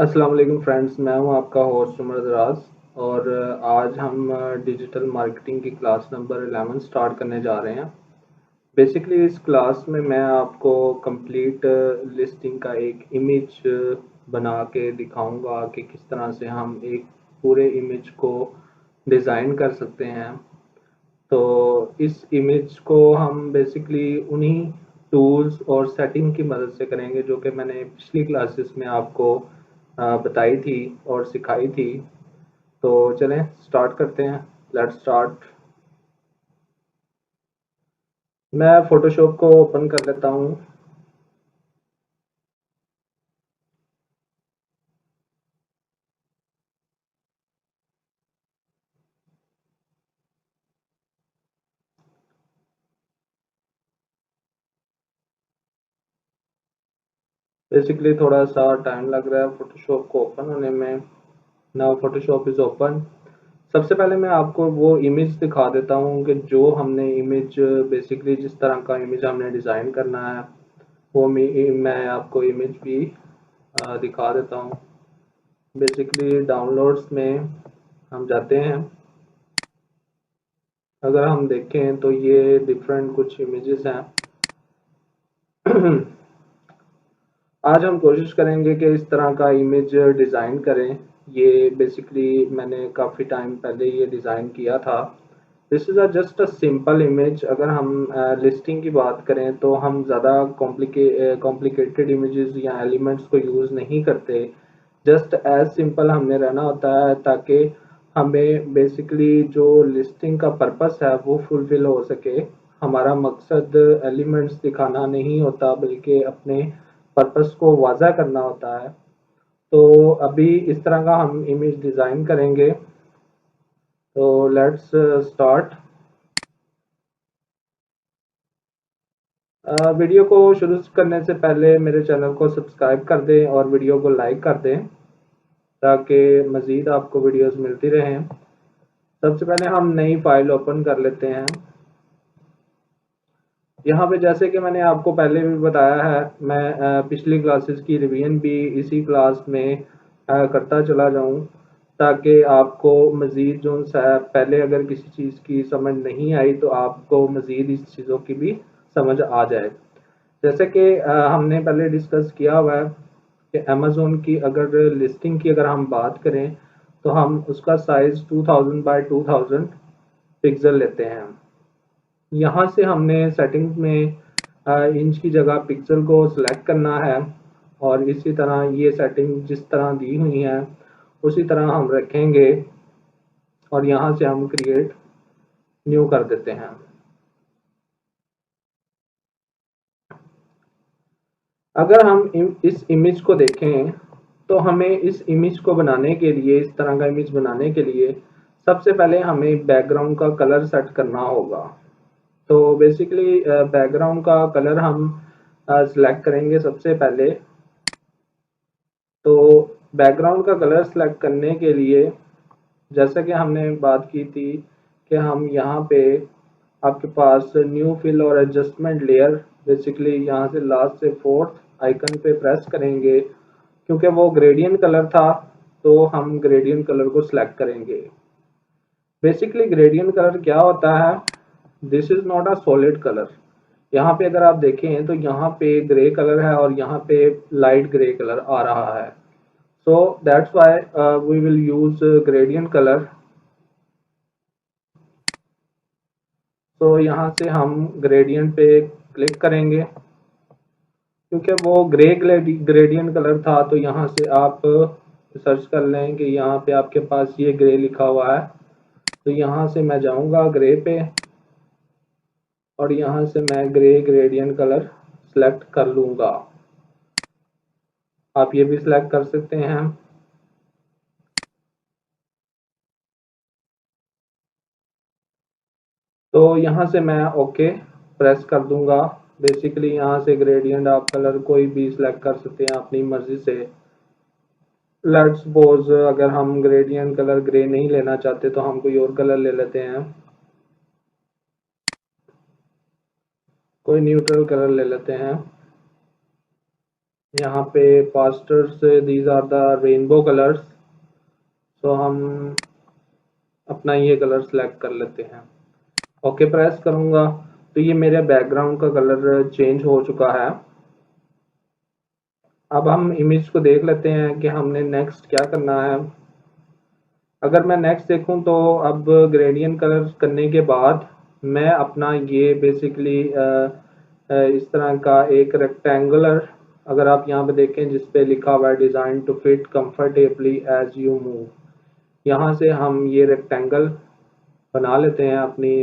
अस्सलाम वालेकुम फ्रेंड्स, मैं हूं आपका होस्ट उमर दराज। और आज हम डिजिटल मार्केटिंग की क्लास नंबर 11 स्टार्ट करने जा रहे हैं। बेसिकली इस क्लास में मैं आपको कंप्लीट लिस्टिंग का एक इमेज बना के दिखाऊंगा कि किस तरह से हम एक पूरे इमेज को डिज़ाइन कर सकते हैं। तो इस इमेज को हम बेसिकली उन्हीं टूल्स और सेटिंग की मदद से करेंगे जो कि मैंने पिछली क्लासेस में आपको बताई थी और सिखाई थी। तो चलें स्टार्ट करते हैं। Let's start. मैं फ़ोटोशॉप को ओपन कर लेता हूँ। बेसिकली थोड़ा सा टाइम लग रहा है फ़ोटोशॉप को ओपन होने में। Now Photoshop is open. सबसे पहले मैं आपको वो इमेज दिखा देता हूँ कि जो हमने इमेज बेसिकली जिस तरह का इमेज हमने डिज़ाइन करना है वो मैं आपको इमेज भी दिखा देता हूँ। बेसिकली डाउनलोड्स में हम जाते हैं। अगर हम देखें तो ये डिफरेंट कुछ इमेजेस हैं। आज हम कोशिश करेंगे कि इस तरह का इमेज डिज़ाइन करें। ये बेसिकली मैंने काफ़ी टाइम पहले ये डिज़ाइन किया था। This is just a simple image. अगर हम लिस्टिंग की बात करें तो हम ज़्यादा कॉम्प्लिकेटेड इमेजेस या एलिमेंट्स को यूज़ नहीं करते। जस्ट एज सिंपल हमने रहना होता है ताकि हमें बेसिकली जो लिस्टिंग का पर्पस है वो फुलफिल हो सके। हमारा मकसद एलिमेंट्स दिखाना नहीं होता बल्कि अपने पर्पस को वाज़ा करना होता है। तो अभी इस तरह का हम इमेज डिज़ाइन करेंगे। तो लेट्स स्टार्ट। वीडियो को शुरू करने से पहले मेरे चैनल को सब्सक्राइब कर दें और वीडियो को लाइक कर दें ताकि मज़ीद आपको वीडियोस मिलती रहें। सबसे पहले हम नई फाइल ओपन कर लेते हैं। यहाँ पे जैसे कि मैंने आपको पहले भी बताया है, मैं पिछली क्लासेस की रिवीजन भी इसी क्लास में करता चला जाऊँ ताकि आपको मज़ीद जो है पहले अगर किसी चीज़ की समझ नहीं आई तो आपको मज़ीद इस चीज़ों की भी समझ आ जाए। जैसे कि हमने पहले डिस्कस किया हुआ है कि अमेज़न की अगर लिस्टिंग की अगर हम बात करें तो हम उसका साइज़ 2000 बाय 2000 पिक्सल लेते हैं। यहाँ से हमने सेटिंग्स में इंच की जगह पिक्सल को सिलेक्ट करना है और इसी तरह ये सेटिंग जिस तरह दी हुई हैं उसी तरह हम रखेंगे और यहाँ से हम क्रिएट न्यू कर देते हैं। अगर हम इस इमेज को देखें तो हमें इस इमेज को बनाने के लिए, इस तरह का इमेज बनाने के लिए सबसे पहले हमें बैकग्राउंड का कलर सेट करना होगा। तो बेसिकली बैकग्राउंड का कलर हम सिलेक्ट करेंगे सबसे पहले। तो बैकग्राउंड का कलर सेलेक्ट करने के लिए जैसा कि हमने बात की थी कि हम यहाँ पे आपके पास न्यू फिल और एडजस्टमेंट लेयर, बेसिकली यहाँ से लास्ट से फोर्थ आइकन पे प्रेस करेंगे। क्योंकि वो ग्रेडियंट कलर था तो हम ग्रेडियंट कलर को सिलेक्ट करेंगे। बेसिकली ग्रेडियंट कलर क्या होता है? This is not a solid colour. यहाँ पे अगर आप देखें तो यहाँ पे ग्रे कलर है और यहाँ पे लाइट ग्रे कलर आ रहा है। so that's why we will use gradient color। तो यहाँ से हम ग्रेडियंट पे क्लिक करेंगे। क्योंकि वो ग्रे ग्रेडियंट कलर था तो यहाँ से आप सर्च कर लें कि यहाँ पे आपके पास ये ग्रे लिखा हुआ है। तो यहाँ से मैं जाऊँगा ग्रे पे और यहाँ से मैं ग्रे ग्रेडियंट कलर सेलेक्ट कर लूँगा। आप ये भी सिलेक्ट कर सकते हैं। तो यहाँ से मैं ओके प्रेस कर दूंगा। बेसिकली यहाँ से ग्रेडियंट आप कलर कोई भी सिलेक्ट कर सकते हैं अपनी मर्जी से। लेट्स सपोज अगर हम ग्रेडियंट कलर ग्रे नहीं लेना चाहते तो हम कोई और कलर ले लेते हैं, कोई न्यूट्रल कलर ले लेते हैं। यहाँ पे pastels, these are the rainbow colours. तो हम अपना ये कलर सेलेक्ट कर लेते हैं, ओके प्रेस करूंगा तो ये मेरे बैकग्राउंड का कलर चेंज हो चुका है। अब हम इमेज को देख लेते हैं कि हमने नेक्स्ट क्या करना है। अगर मैं नेक्स्ट देखूं तो अब ग्रेडियंट कलर करने के बाद मैं अपना ये बेसिकली इस तरह का एक रेक्टेंगुलर, अगर आप यहाँ पे देखें जिस पे लिखा हुआ है design to fit comfortably as you move, यहाँ से हम ये रेक्टेंगल बना लेते हैं अपनी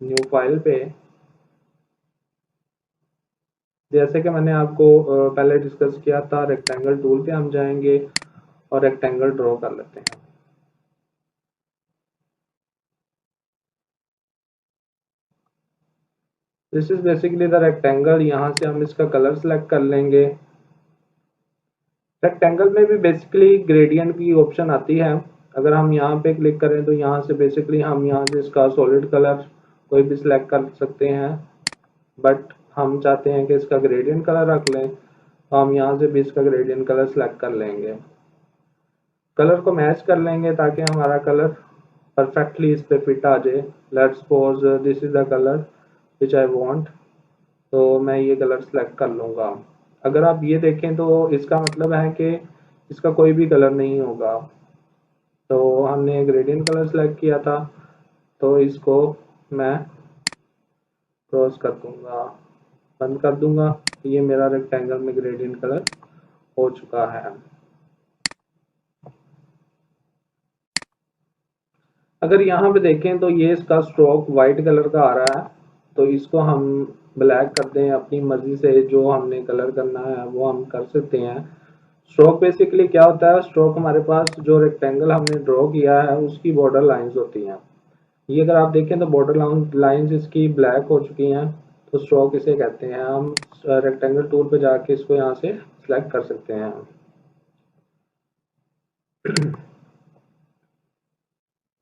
न्यू फाइल पे। जैसे कि मैंने आपको पहले डिस्कस किया था, रेक्टेंगल टूल पे हम जाएंगे और रेक्टेंगल ड्रॉ कर लेते हैं। This is basically the rectangle. यहाँ से हम इसका कलर सेलेक्ट कर लेंगे। रेक्टेंगल में भी बेसिकली ग्रेडियंट की ऑप्शन आती है। अगर हम यहाँ पे क्लिक करें तो यहाँ से बेसिकली हम यहाँ से इसका सॉलिड कलर कोई भी सिलेक्ट कर सकते हैं, बट हम चाहते हैं कि इसका ग्रेडियंट कलर रख लें तो हम यहाँ से भी इसका ग्रेडियंट कलर सेलेक्ट कर लेंगे। कलर को मैच कर लेंगे ताकि हमारा कलर परफेक्टली इस पे फिट आ जाए। Let's suppose this is the colour which I want, तो मैं ये कलर सेलेक्ट कर लूँगा। अगर आप ये देखें तो इसका मतलब है कि इसका कोई भी कलर नहीं होगा। तो हमने ग्रेडियंट कलर सेलेक्ट किया था, तो इसको मैं क्रॉस कर दूंगा, बंद कर दूंगा। ये मेरा रेक्टेंगल में ग्रेडियंट कलर हो चुका है। अगर यहाँ पे देखें तो ये इसका स्ट्रोक वाइट कलर का आ रहा है, तो इसको हम ब्लैक कर दें। अपनी मर्जी से जो हमने कलर करना है वो हम कर सकते हैं। स्ट्रोक बेसिकली क्या होता है, स्ट्रोक हमारे पास जो रेक्टेंगल हमने ड्रॉ किया है उसकी बॉर्डर लाइंस होती हैं। ये अगर आप देखें तो बॉर्डर लाइंस इसकी ब्लैक हो चुकी हैं, तो स्ट्रोक इसे कहते हैं। हम रेक्टेंगल टूल पे जाके इसको यहाँ से सिलेक्ट कर सकते हैं।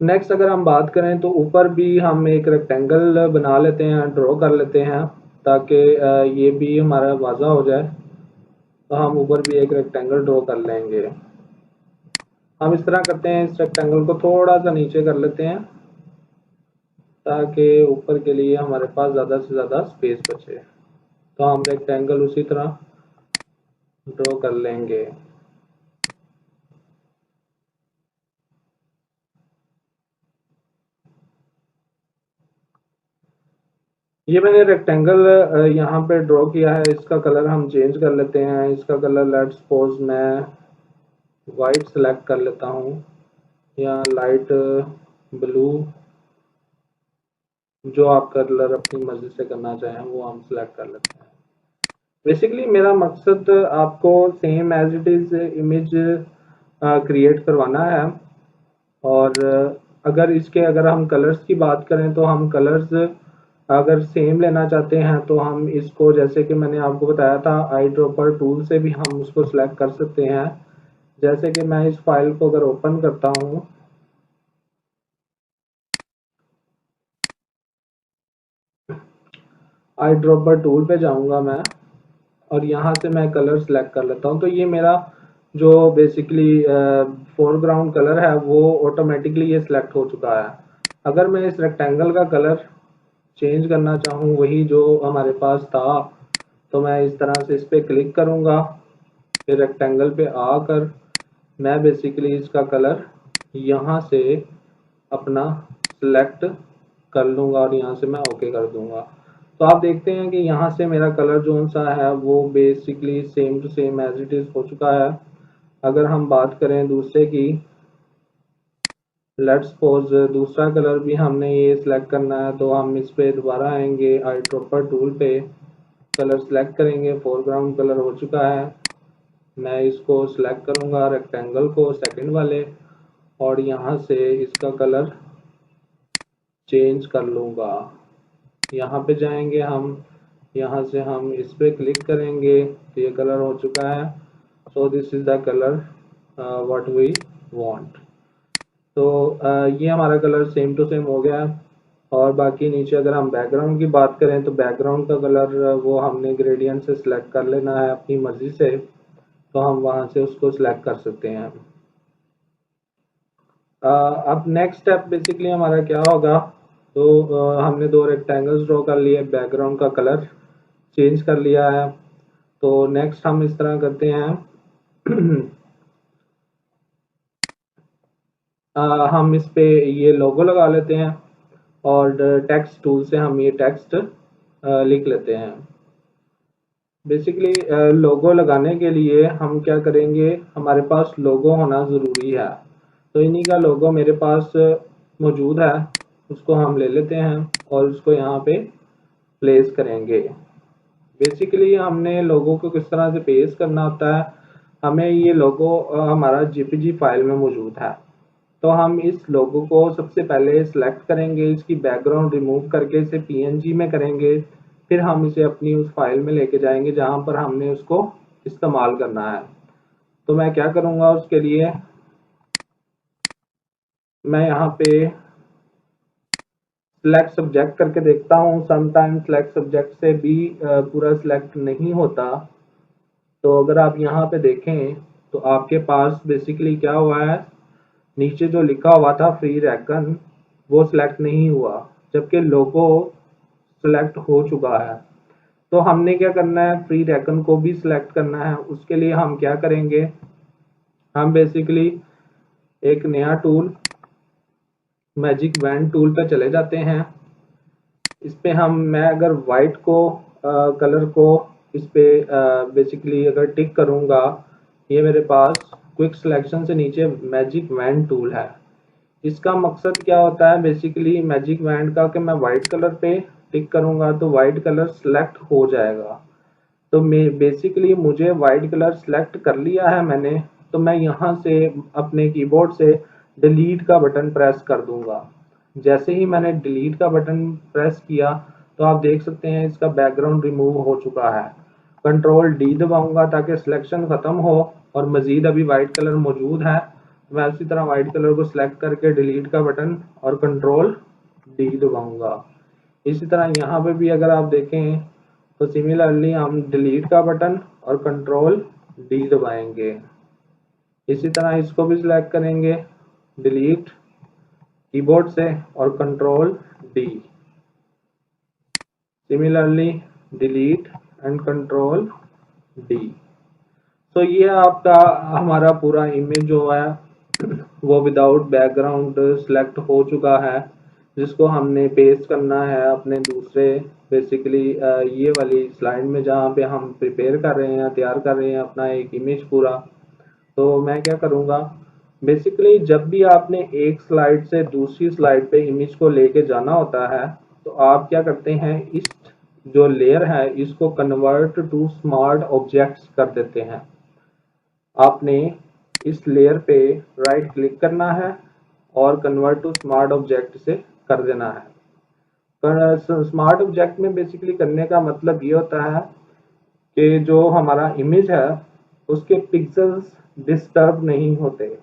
नेक्स्ट अगर हम बात करें तो ऊपर भी हम एक रेक्टेंगल बना लेते हैं, ड्रॉ कर लेते हैं, ताकि ये भी हमारा वाज़ा हो जाए। तो हम ऊपर भी एक रेक्टेंगल ड्रॉ कर लेंगे। हम इस तरह करते हैं, इस रेक्टेंगल को थोड़ा सा नीचे कर लेते हैं ताकि ऊपर के लिए हमारे पास ज़्यादा से ज़्यादा स्पेस बचे। तो हम रेक्टेंगल उसी तरह ड्रॉ कर लेंगे। ये मैंने रेक्टेंगल यहाँ पे ड्रॉ किया है। इसका कलर हम चेंज कर लेते हैं। इसका कलर लेट्स सपोज मैं वाइट सेलेक्ट कर लेता हूँ या लाइट ब्लू, जो आप कलर अपनी मर्जी से करना चाहें वो हम सेलेक्ट कर लेते हैं। बेसिकली मेरा मकसद आपको same as it is image create करवाना है। और अगर हम कलर्स की बात करें तो हम कलर्स अगर सेम लेना चाहते हैं तो हम इसको, जैसे कि मैंने आपको बताया था, आई ड्रॉपर टूल से भी हम उसको सिलेक्ट कर सकते हैं। जैसे कि मैं इस फाइल को अगर ओपन करता हूँ, आई ड्रॉपर टूल पे जाऊंगा मैं और यहाँ से मैं कलर सेलेक्ट कर लेता हूँ, तो ये मेरा जो बेसिकली फोरग्राउंड कलर है वो ऑटोमेटिकली ये सिलेक्ट हो चुका है। अगर मैं इस रेक्टेंगल का कलर चेंज करना चाहूँ, वही जो हमारे पास था, तो मैं इस तरह से इस पर क्लिक करूँगा। फिर रेक्टेंगल पे आकर मैं बेसिकली इसका कलर यहाँ से अपना सिलेक्ट कर लूँगा और यहाँ से मैं ओके कर दूँगा। तो आप देखते हैं कि यहाँ से मेरा कलर जो सा है वो basically same to same as it is हो चुका है। अगर हम बात करें दूसरे की, लेट्स सपोज दूसरा कलर भी हमने ये सिलेक्ट करना है, तो हम इस पे दोबारा आएंगे, आई ड्रॉपर टूल पे कलर सेलेक्ट करेंगे। फोरग्राउंड कलर हो चुका है। मैं इसको सिलेक्ट करूँगा रेक्टेंगल को, सेकंड वाले, और यहाँ से इसका कलर चेंज कर लूँगा। यहाँ पे जाएंगे हम, यहाँ से हम इस पे क्लिक करेंगे तो ये कलर हो चुका है। So this is the colour what we want. तो ये हमारा कलर सेम टू सेम हो गया है। और बाकी नीचे अगर हम बैकग्राउंड की बात करें तो बैकग्राउंड का कलर वो हमने ग्रेडियंट से सिलेक्ट कर लेना है अपनी मर्जी से, तो हम वहां से उसको सिलेक्ट कर सकते हैं। अब नेक्स्ट स्टेप बेसिकली हमारा क्या होगा, तो हमने दो रेक्टेंगल्स ड्रॉ कर लिए, बैकग्राउंड का कलर चेंज कर लिया है। तो नेक्स्ट हम इस तरह करते हैं हम इस पे ये लोगो लगा लेते हैं और टेक्स्ट टूल से हम ये टेक्स्ट लिख लेते हैं। बेसिकली लोगो लगाने के लिए हम क्या करेंगे, हमारे पास लोगो होना ज़रूरी है। तो इन्हीं का लोगो मेरे पास मौजूद है, उसको हम ले लेते हैं और उसको यहाँ पे प्लेस करेंगे। बेसिकली हमने लोगो को किस तरह से पेस्ट करना होता है, हमें ये लोगो हमारा जेपीजी फाइल में मौजूद है। तो हम इस लोगो को सबसे पहले सिलेक्ट करेंगे, इसकी बैकग्राउंड रिमूव करके इसे पीएनजी में करेंगे, फिर हम इसे अपनी उस फाइल में लेके जाएंगे जहां पर हमने उसको इस्तेमाल करना है। तो मैं क्या करूंगा, उसके लिए मैं यहाँ पे सिलेक्ट सब्जेक्ट करके देखता हूँ। समटाइम सिलेक्ट सब्जेक्ट से भी पूरा सिलेक्ट नहीं होता। तो अगर आप यहाँ पे देखें तो आपके पास बेसिकली क्या हुआ है, नीचे जो लिखा हुआ था फ्री रेकन वो सिलेक्ट नहीं हुआ, जबकि लोगो सिलेक्ट हो चुका है। तो हमने क्या करना है, फ्री रेकन को भी सिलेक्ट करना है। उसके लिए हम क्या करेंगे, हम बेसिकली एक नया टूल मैजिक वैन टूल पे चले जाते हैं। इस पे मैं अगर वाइट को कलर को इस पे बेसिकली अगर टिक करूंगा, ये मेरे पास क्विक सिलेक्शन से नीचे मैजिक वैन टूल है। इसका मकसद क्या होता है बेसिकली मैजिक वैन का, कि मैं वाइट कलर पे टिक करूंगा तो वाइट कलर सिलेक्ट हो जाएगा। तो मैं बेसिकली मुझे वाइट कलर सिलेक्ट कर लिया है मैंने, तो मैं यहाँ से अपने कीबोर्ड से डिलीट का बटन प्रेस कर दूंगा। जैसे ही मैंने डिलीट का बटन प्रेस किया तो आप देख सकते हैं इसका बैकग्राउंड रिमूव हो चुका है। कंट्रोल डी दबाऊंगा ताकि सिलेक्शन खत्म हो और मजीद अभी वाइट कलर मौजूद है। मैं उसी तरह वाइट कलर को सिलेक्ट करके डिलीट का बटन और कंट्रोल डी दबाऊंगा। इसी तरह यहाँ पे भी अगर आप देखें तो सिमिलरली हम डिलीट का बटन और कंट्रोल डी दबाएंगे। इसी तरह इसको भी सिलेक्ट करेंगे, डिलीट कीबोर्ड से और control D, similarly delete and control D. तो ये आपका हमारा पूरा इमेज जो है वो विदाउट बैकग्राउंड सिलेक्ट हो चुका है, जिसको हमने पेस्ट करना है अपने दूसरे बेसिकली ये वाली स्लाइड में जहाँ पे हम प्रिपेयर कर रहे हैं, तैयार कर रहे हैं अपना एक इमेज पूरा। तो मैं क्या करूँगा, बेसिकली जब भी आपने एक स्लाइड से दूसरी स्लाइड पे इमेज को लेके जाना होता है तो आप क्या करते हैं, इस जो लेयर है इसको कन्वर्ट टू स्मार्ट ऑब्जेक्ट्स कर देते हैं। आपने इस लेयर पे राइट क्लिक करना है और कन्वर्ट टू स्मार्ट ऑब्जेक्ट से कर देना है। स्मार्ट ऑब्जेक्ट में बेसिकली करने का मतलब ये होता है कि जो हमारा इमेज है उसके पिक्सेल्स डिस्टर्ब नहीं होते।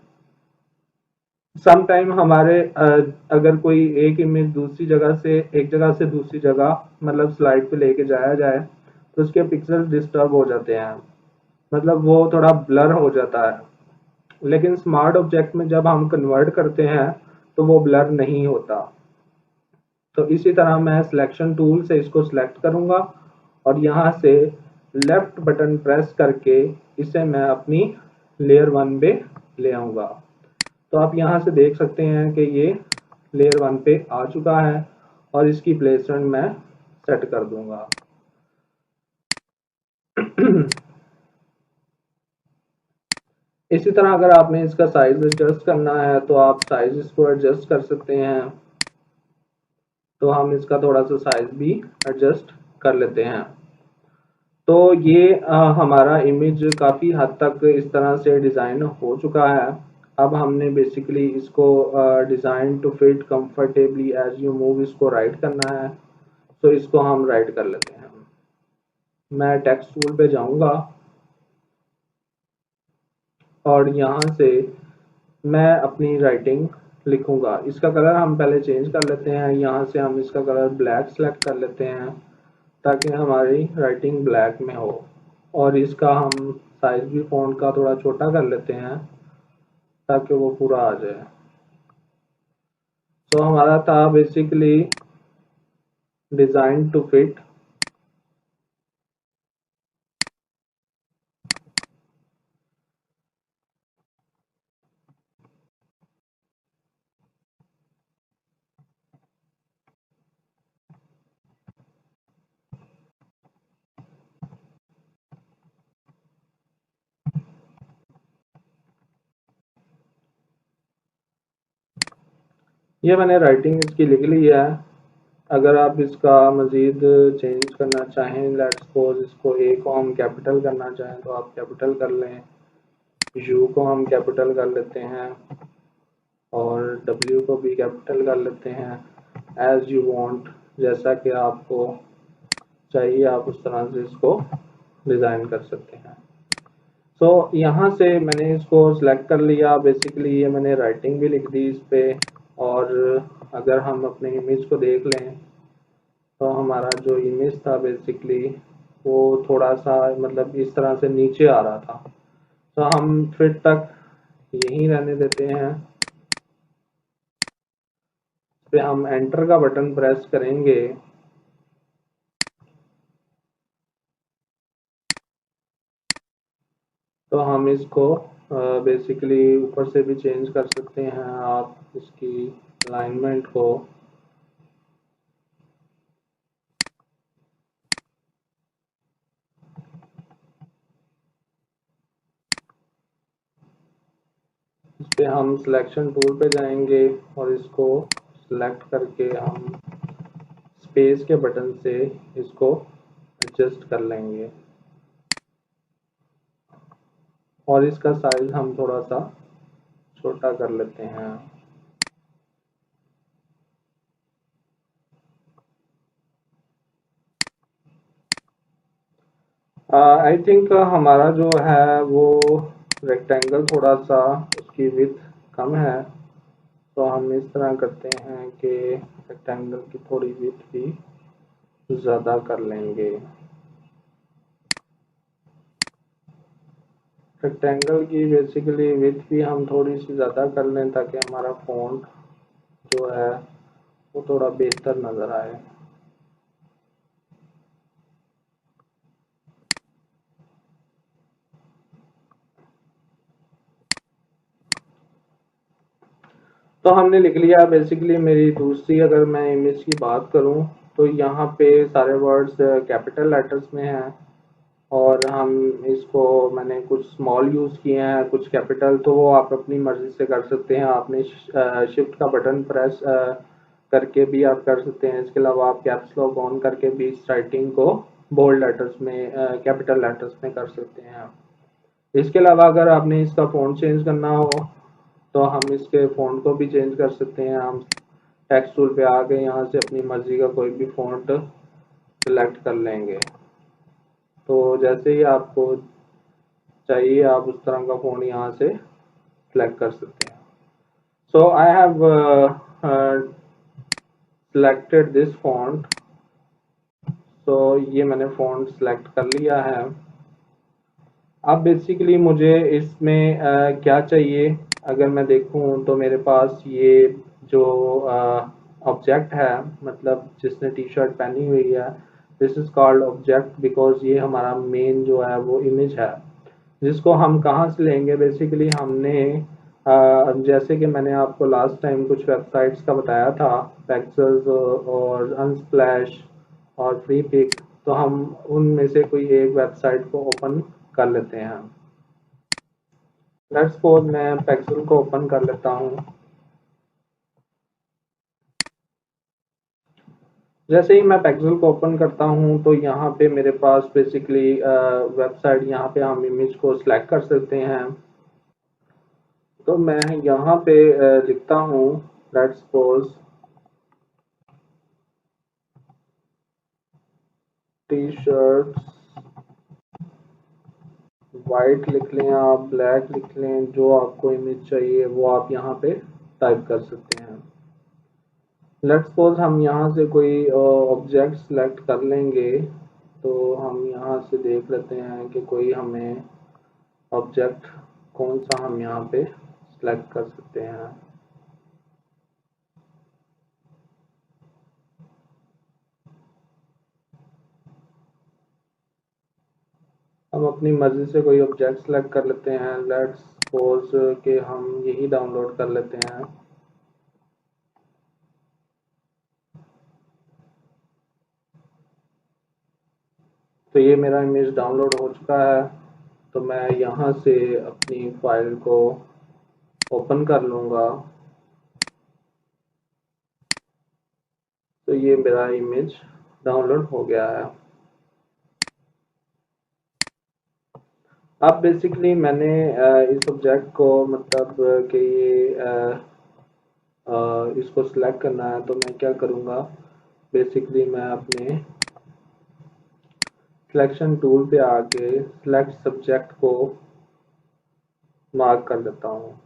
सम टाइम हमारे अगर कोई एक इमेज दूसरी जगह से एक जगह से दूसरी जगह मतलब स्लाइड पे लेके जाया जाए तो उसके पिक्सल डिस्टर्ब हो जाते हैं, मतलब वो थोड़ा ब्लर हो जाता है। लेकिन स्मार्ट ऑब्जेक्ट में जब हम कन्वर्ट करते हैं तो वो ब्लर नहीं होता। तो इसी तरह मैं सिलेक्शन टूल से इसको सिलेक्ट करूंगा और यहाँ से लेफ्ट बटन प्रेस करके इसे मैं अपनी लेयर 1 पे ले आऊंगा। तो आप यहाँ से देख सकते हैं कि ये लेयर 1 पे आ चुका है और इसकी प्लेसमेंट मैं सेट कर दूंगा। इसी तरह अगर आपने इसका साइज एडजस्ट करना है तो आप साइज इसको एडजस्ट कर सकते हैं। तो हम इसका थोड़ा सा साइज भी एडजस्ट कर लेते हैं। तो ये हमारा इमेज काफ़ी हद तक इस तरह से डिज़ाइन हो चुका है। अब हमने बेसिकली इसको design to fit comfortably as you move इसको राइट करना है। तो इसको हम राइट कर लेते हैं। मैं टेक्स्ट टूल पे जाऊंगा और यहाँ से मैं अपनी राइटिंग लिखूंगा। इसका कलर हम पहले चेंज कर लेते हैं। यहाँ से हम इसका कलर ब्लैक सेलेक्ट कर लेते हैं ताकि हमारी राइटिंग ब्लैक में हो। और इसका हम साइज भी फ़ॉन्ट का थोड़ा छोटा कर लेते हैं ताकि वो पूरा आ जाए। तो हमारा था बेसिकली डिज़ाइन टू फिट। ये मैंने राइटिंग इसकी लिख ली है। अगर आप इसका मज़ीद चेंज करना चाहें, लेट्स सपोज इसको ए को हम कैपिटल करना चाहें तो आप कैपिटल कर लें, यू को हम कैपिटल कर लेते हैं और डब्ल्यू को भी कैपिटल कर लेते हैं, एज यू वांट, जैसा कि आपको चाहिए आप उस तरह से इसको डिज़ाइन कर सकते हैं। सो यहाँ से मैंने इसको सिलेक्ट कर लिया। बेसिकली ये मैंने राइटिंग भी लिख दी इस पे। और अगर हम अपने इमेज को देख लें तो हमारा जो इमेज था बेसिकली वो थोड़ा सा मतलब इस तरह से नीचे आ रहा था। तो हम फिर तक यहीं रहने देते हैं। इस पे हम एंटर का बटन प्रेस करेंगे तो हम इसको बेसिकली ऊपर से भी चेंज कर सकते हैं आप इसकी अलाइनमेंट को। इस पे हम सिलेक्शन टूल पे जाएंगे और इसको सिलेक्ट करके हम स्पेस के बटन से इसको एडजस्ट कर लेंगे और इसका साइज हम थोड़ा सा छोटा कर लेते हैं। आई थिंक हमारा जो है वो रेक्टेंगल थोड़ा सा उसकी विड्थ कम है, तो हम इस तरह करते हैं कि रेक्टेंगल की थोड़ी विड्थ भी ज़्यादा कर लेंगे। रेक्टेंगल की बेसिकली विड्थ भी हम थोड़ी सी ज़्यादा कर लें ताकि हमारा फ़ॉन्ट जो है वो थोड़ा बेहतर नज़र आए। तो हमने लिख लिया। बेसिकली मेरी दूसरी अगर मैं इमेज की बात करूं तो यहाँ पे सारे वर्ड्स कैपिटल लेटर्स में हैं और हम इसको मैंने कुछ स्मॉल यूज़ किए हैं कुछ कैपिटल, तो वो आप अपनी मर्ज़ी से कर सकते हैं। आपने शिफ्ट का बटन प्रेस करके भी आप कर सकते हैं। इसके अलावा आप कैप्स लॉक ऑन करके भी इस राइटिंग को बोल्ड लेटर्स में कैपिटल लेटर्स में कर सकते हैं। इसके अलावा अगर आपने इसका फ़ॉन्ट चेंज करना हो तो हम इसके फ़ॉन्ट को भी चेंज कर सकते हैं। हम टेक्स्ट टूल पे आके यहाँ से अपनी मर्ज़ी का कोई भी फ़ॉन्ट सिलेक्ट कर लेंगे। तो जैसे ही आपको चाहिए आप उस तरह का फ़ॉन्ट यहाँ से सिलेक्ट कर सकते हैं। So I have selected this font. तो ये मैंने फ़ॉन्ट सिलेक्ट कर लिया है। अब बेसिकली मुझे इसमें क्या चाहिए, अगर मैं देखूं तो मेरे पास ये जो ऑब्जेक्ट है मतलब जिसने टी शर्ट पहनी हुई है, this is called object because ये हमारा मेन जो है वो इमेज है जिसको हम कहाँ से लेंगे। बेसिकली हमने जैसे कि मैंने आपको लास्ट टाइम कुछ वेबसाइट्स का बताया था, पेक्सल्स और अनस्प्लैश और फ्री पिक, तो हम उनमें से कोई एक वेबसाइट को ओपन कर लेते हैं। लेट्स सपोज मैं पेक्सल को ओपन कर लेता हूँ। जैसे ही मैं पेक्सल को ओपन करता हूँ तो यहाँ पे मेरे पास बेसिकली वेबसाइट, यहाँ पे हम इमेज को सिलेक्ट कर सकते हैं। तो मैं यहाँ पे लिखता हूँ let's suppose T shirts, white लिख लें आप, ब्लैक लिख लें, जो आपको इमेज चाहिए वो आप यहाँ पे टाइप कर सकते हैं। लेट्स सपोज हम यहाँ से कोई ऑब्जेक्ट सेलेक्ट कर लेंगे, तो हम यहाँ से देख लेते हैं कि कोई हमें ऑब्जेक्ट कौन सा हम यहाँ पे सेलेक्ट कर सकते हैं। हम अपनी मर्जी से कोई ऑब्जेक्ट सेलेक्ट कर लेते हैं। लेट्स सपोज कि हम यही डाउनलोड कर लेते हैं। तो ये मेरा इमेज डाउनलोड हो चुका है, तो मैं यहाँ से अपनी फाइल को ओपन कर लूँगा। तो ये मेरा इमेज डाउनलोड हो गया है। अब बेसिकली मैंने इस ऑब्जेक्ट को मतलब कि ये इसको सिलेक्ट करना है, तो मैं क्या करूँगा, बेसिकली मैं अपने सिलेक्शन टूल पे आके सिलेक्ट सब्जेक्ट को मार्क कर देता हूँ।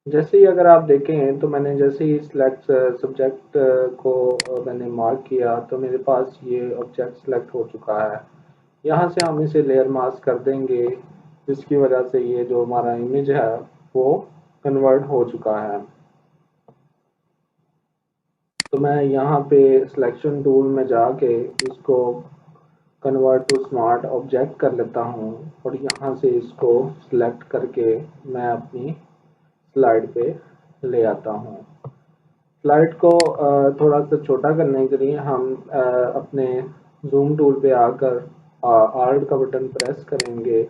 जैसे ही अगर आप देखें तो मैंने जैसे ही सिलेक्ट सब्जेक्ट को मैंने मार्क किया, तो मेरे पास ये ऑब्जेक्ट सिलेक्ट हो चुका है। यहाँ से हम इसे लेयर मास्क कर देंगे, जिसकी वजह से ये जो हमारा इमेज है वो कन्वर्ट हो चुका है। तो मैं यहाँ पे सिलेक्शन टूल में जाके इसको कन्वर्ट टू स्मार्ट ऑब्जेक्ट कर लेता हूँ और यहाँ से इसको सिलेक्ट करके मैं अपनी स्लाइड पे ले आता हूँ। स्लाइड को थोड़ा सा छोटा करने के लिए हम अपने जूम टूल पे आकर आल्ट का बटन प्रेस करेंगे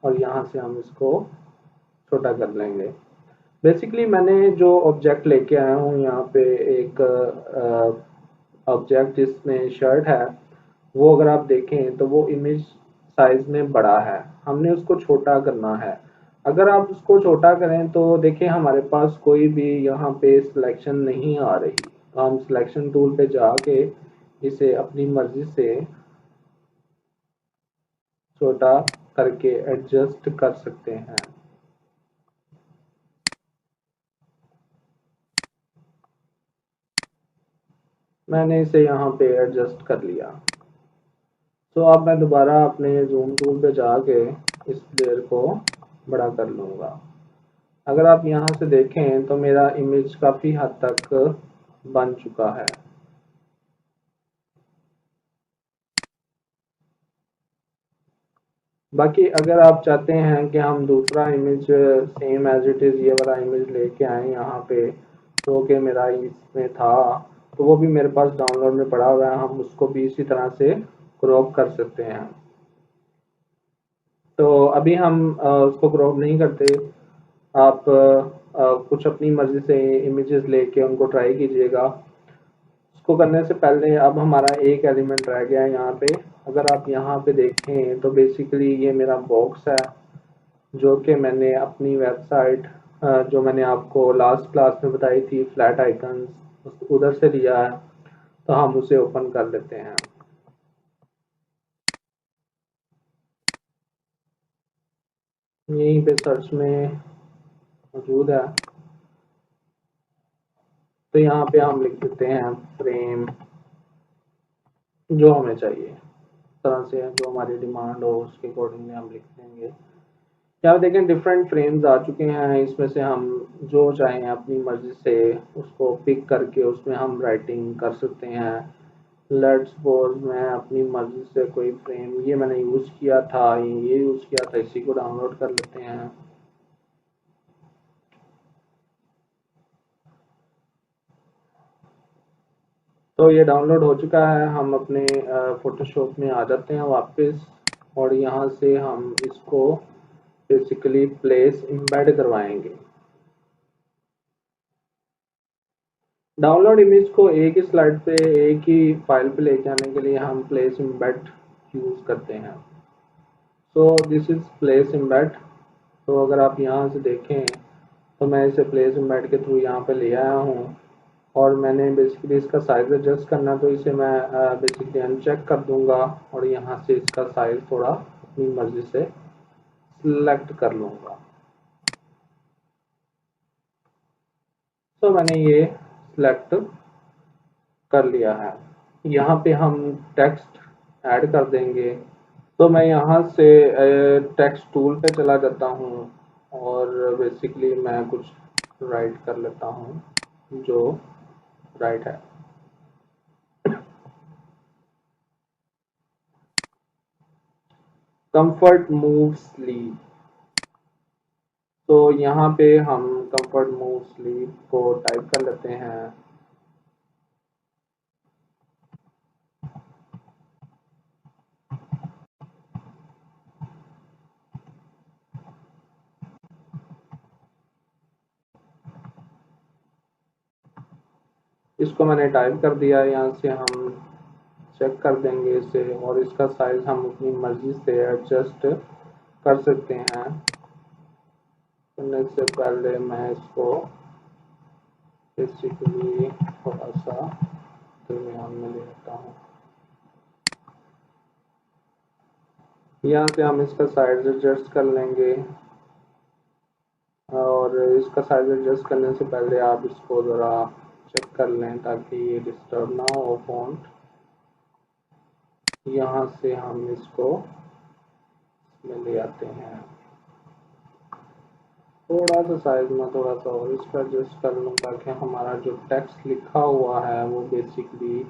और यहाँ से हम इसको छोटा कर लेंगे। बेसिकली मैंने जो ऑब्जेक्ट लेके आया हूँ यहाँ पे एक ऑब्जेक्ट जिसमें शर्ट है, वो अगर आप देखें तो वो इमेज साइज में बड़ा है, हमने उसको छोटा करना है। अगर आप उसको छोटा करें तो देखिए हमारे पास कोई भी यहाँ पे सिलेक्शन नहीं आ रही, तो हम सिलेक्शन टूल पे जाके इसे अपनी मर्जी से छोटा करके एडजस्ट कर सकते हैं। मैंने इसे यहाँ पे एडजस्ट कर लिया। तो अब मैं दोबारा अपने जूम टूल पे जाके इस लेयर को बड़ा कर लूँगा। अगर आप यहाँ से देखें तो मेरा इमेज काफ़ी हद तक बन चुका है। बाकी अगर आप चाहते हैं कि हम दूसरा image same as it is ये वाला इमेज लेके आए यहाँ पे, तो कि मेरा इसमें था, तो वो भी मेरे पास डाउनलोड में पड़ा हुआ है, हम उसको भी इसी तरह से क्रॉप कर सकते हैं। तो अभी हम उसको क्रॉप नहीं करते। आप कुछ अपनी मर्जी से इमेजेस लेके उनको ट्राई कीजिएगा। उसको करने से पहले अब हमारा एक एलिमेंट रह गया है यहाँ पे। अगर आप यहाँ पे देखें तो बेसिकली ये मेरा बॉक्स है, जो कि मैंने अपनी वेबसाइट जो मैंने आपको लास्ट क्लास में बताई थी फ्लैट आइकन्स, उधर से लिया है। तो हम उसे ओपन कर लेते हैं। यहीं पे सर्च में मौजूद है, तो यहाँ पे हम लिख देते हैं फ्रेम, जो हमें चाहिए तरह से जो हमारी डिमांड हो उसके अकॉर्डिंगली हम लिख देंगे। यहाँ देखें डिफरेंट फ्रेम्स आ चुके हैं, इसमें से हम जो चाहें अपनी मर्जी से उसको पिक करके उसमें हम राइटिंग कर सकते हैं। लेट्स सपोज मैं अपनी मर्जी से कोई फ्रेम, ये मैंने यूज़ किया था, ये यूज़ किया था, इसी को डाउनलोड कर लेते हैं। तो ये डाउनलोड हो चुका है। हम अपने फोटोशॉप में आ जाते हैं वापस और यहाँ से हम इसको बेसिकली प्लेस एम्बेड करवाएंगे। डाउनलोड इमेज को एक ही स्लाइड पे एक ही फाइल पे लेके आने के लिए हम प्लेस एम्बेड यूज़ करते हैं। So this is place embed. तो अगर आप यहाँ से देखें तो मैं इसे प्लेस एम्बेड के थ्रू यहाँ पे ले आया हूँ और मैंने बेसिकली इसका साइज एडजस्ट करना, तो इसे मैं बेसिकली अनचेक कर दूंगा और यहाँ से इसका साइज थोड़ा अपनी मर्जी से सिलेक्ट कर लूँगा। तो मैंने ये सिलेक्ट कर लिया है। यहाँ पे हम टेक्स्ट ऐड कर देंगे। तो मैं यहाँ से टेक्स्ट टूल पे चला जाता हूँ और बेसिकली मैं कुछ राइट कर लेता हूँ जो राइट है। Comfort move sleep. तो यहाँ पे हम कंफर्ट मूव स्लीप को टाइप कर लेते हैं। इसको मैंने टाइप कर दिया। यहाँ से हम चेक कर देंगे इसे और इसका साइज हम अपनी मर्जी से एडजस्ट कर सकते हैं। करने से पहले मैं इसको बेसिकली थोड़ा सा दरमियान में ले लेता हूँ। यहाँ से हम इसका साइज एडजस्ट कर लेंगे और इसका साइज एडजस्ट करने से पहले आप इसको ज़रा चेक कर लें ताकि ये डिस्टर्ब ना हो फ़ॉन्ट। यहाँ से हम इसको में ले आते हैं। थोड़ा सा साइज में थोड़ा सा और इसका एडजस्ट कर लूँ ताकि हमारा जो टेक्स्ट लिखा हुआ है वो बेसिकली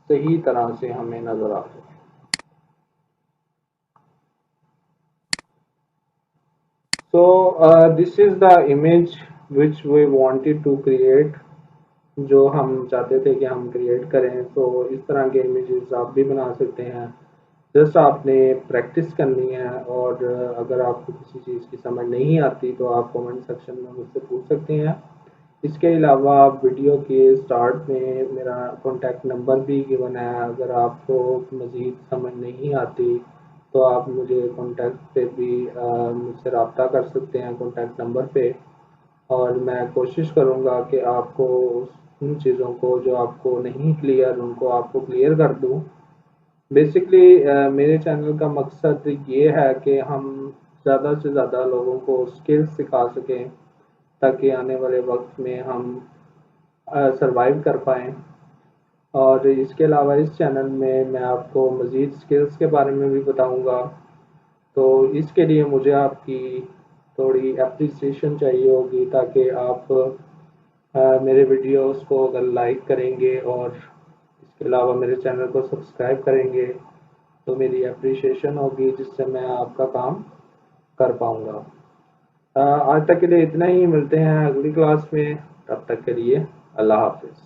सही तरह से हमें नज़र आ जाए। So this is the image which we wanted to create, जो हम चाहते थे कि हम क्रिएट करें। तो इस तरह के इमेजेस आप भी बना सकते हैं। जस्ट आपने प्रैक्टिस करनी है और अगर आपको किसी चीज़ की समझ नहीं आती तो आप कमेंट सेक्शन में मुझसे पूछ सकते हैं। इसके अलावा वीडियो के स्टार्ट में मेरा कॉन्टैक्ट नंबर भी गिवन है। अगर आपको मज़ीद समझ नहीं आती तो आप मुझे कॉन्टैक्ट पे भी मुझसे रब्ता कर सकते हैं कॉन्टैक्ट नंबर पे और मैं कोशिश करूँगा कि आपको उन चीज़ों को जो आपको नहीं क्लियर उनको आपको क्लियर कर दूँ। बेसिकली मेरे चैनल का मकसद ये है कि हम ज़्यादा से ज़्यादा लोगों को स्किल्स सिखा सकें ताकि आने वाले वक्त में हम सरवाइव कर पाएँ। और इसके अलावा इस चैनल में मैं आपको मज़ीद स्किल्स के बारे में भी बताऊँगा। तो इसके लिए मुझे आपकी थोड़ी एप्रिसिएशन चाहिए होगी ताकि आप मेरे वीडियोस को अगर लाइक करेंगे और इसके अलावा मेरे चैनल को सब्सक्राइब करेंगे तो मेरी एप्रिसिएशन होगी जिससे मैं आपका काम कर पाऊँगा। आज तक के लिए इतना ही। मिलते हैं अगली क्लास में। तब तक के लिए अल्लाह हाफ़िज़।